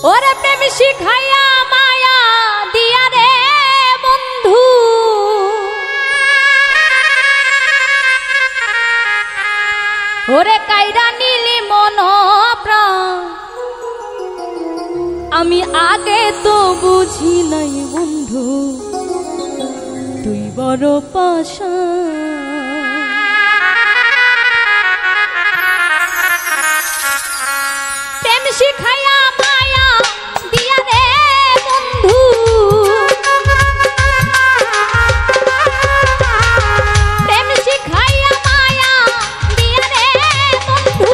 ওরে প্রেম শিখাইয়া মায়া দিয়া রে বন্ধু, ওরে কাইরা নিলি মন প্রাণ, আমি আগে তো বুঝি নাই বন্ধু তুই বড় পাশা। প্রেম শিখাইয়া মায়া দিয়া রে বন্ধু, প্রেম শিখাইয়া মায়া দিয়া রে বন্ধু,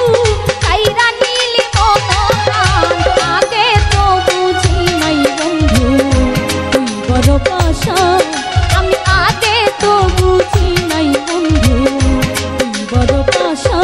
কাইরা নিলি মন প্রাণ, আগে তো বুঝি নাই বন্ধু তুই বড় পাশা, আমি আগে তো বুঝি নাই বন্ধু তুই বড় পাশা।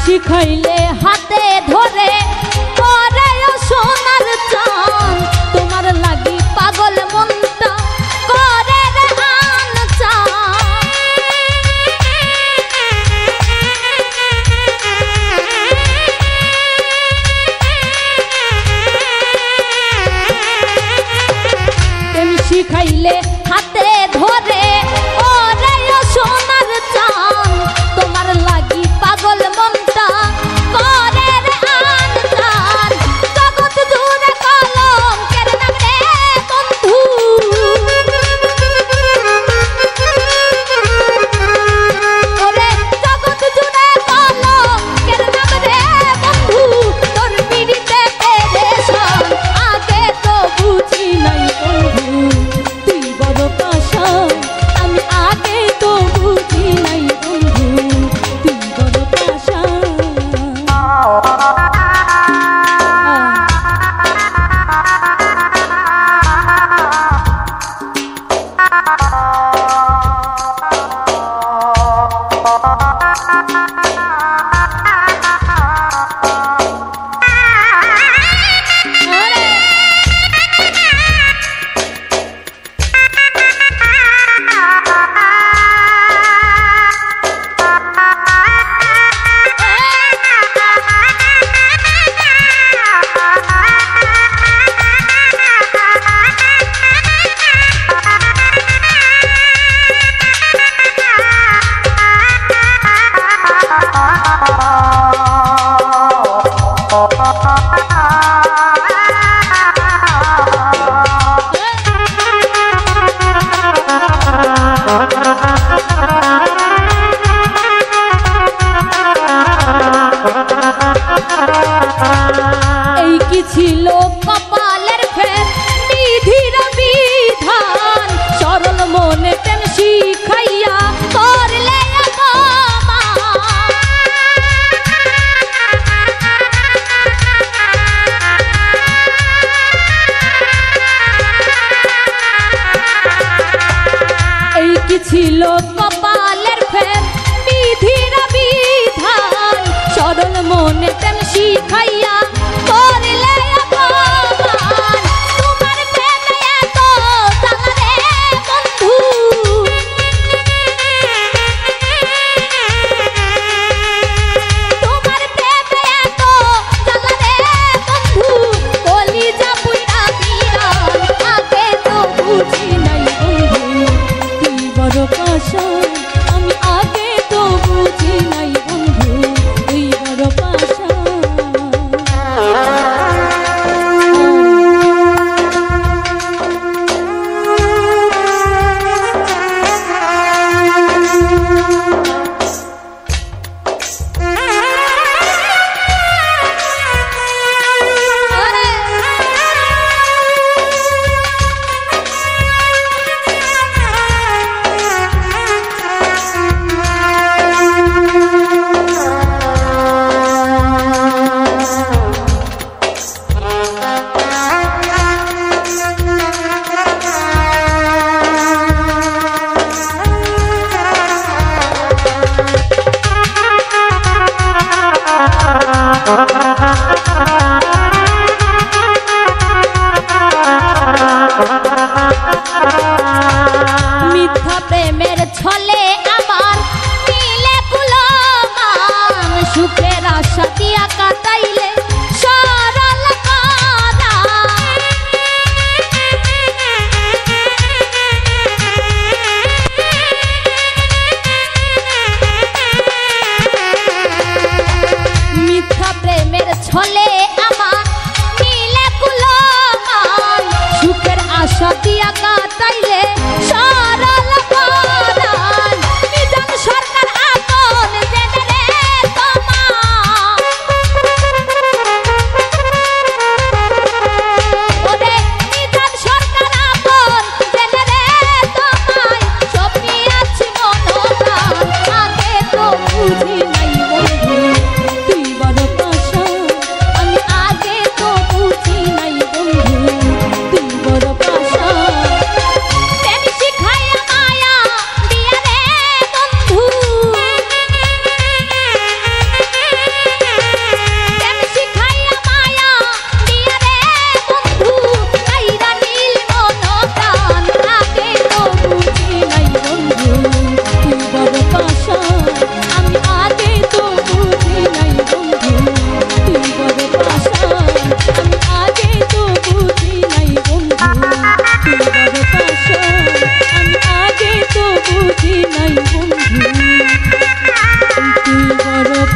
শিখাইলে হাতে ধরে করে সোনার চান, তোমার লাগি পাগল মনটা করে রে আন চান। প্রেম শিখাইলে হাতে ধরে ওরে সোনার চান, তোমার লাগি পাগল মনটা করে রে আন চান। জগৎ জুড়ে কলঙ্কের নাম রে বন্ধু, ওরে জগৎ জুড়ে কলঙ্কের নাম রে বন্ধু, তোর পিড়িতে পেরেশান, আগে তো বুঝি নাই বন্ধু তুই বড় পাশা, আমি আগে তো বুঝি নাই বন্ধু তুই বড় পাশা। এই কি ছিল কপালের ফের বিধির বিধান, সরল মনে প্রেম শিখাইয়া করলে অপমান। এই কি ছিল কপালের ফের বিধির বিধান, সরল মনে প্রেম শিখাইয়া করলে অপমান। তোমার প্রেমে এত জ্বালা রে বন্ধু, তোমার প্রেমে এত জ্বালা রে বন্ধু, কলিজা পুইরা বিরান, আগে তো বুঝি নাই বন্ধু তুই বড় পাশা, আমি আগে তো বুঝি নাই বন্ধু তুই বড় পাশা।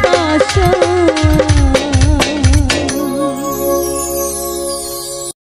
আশা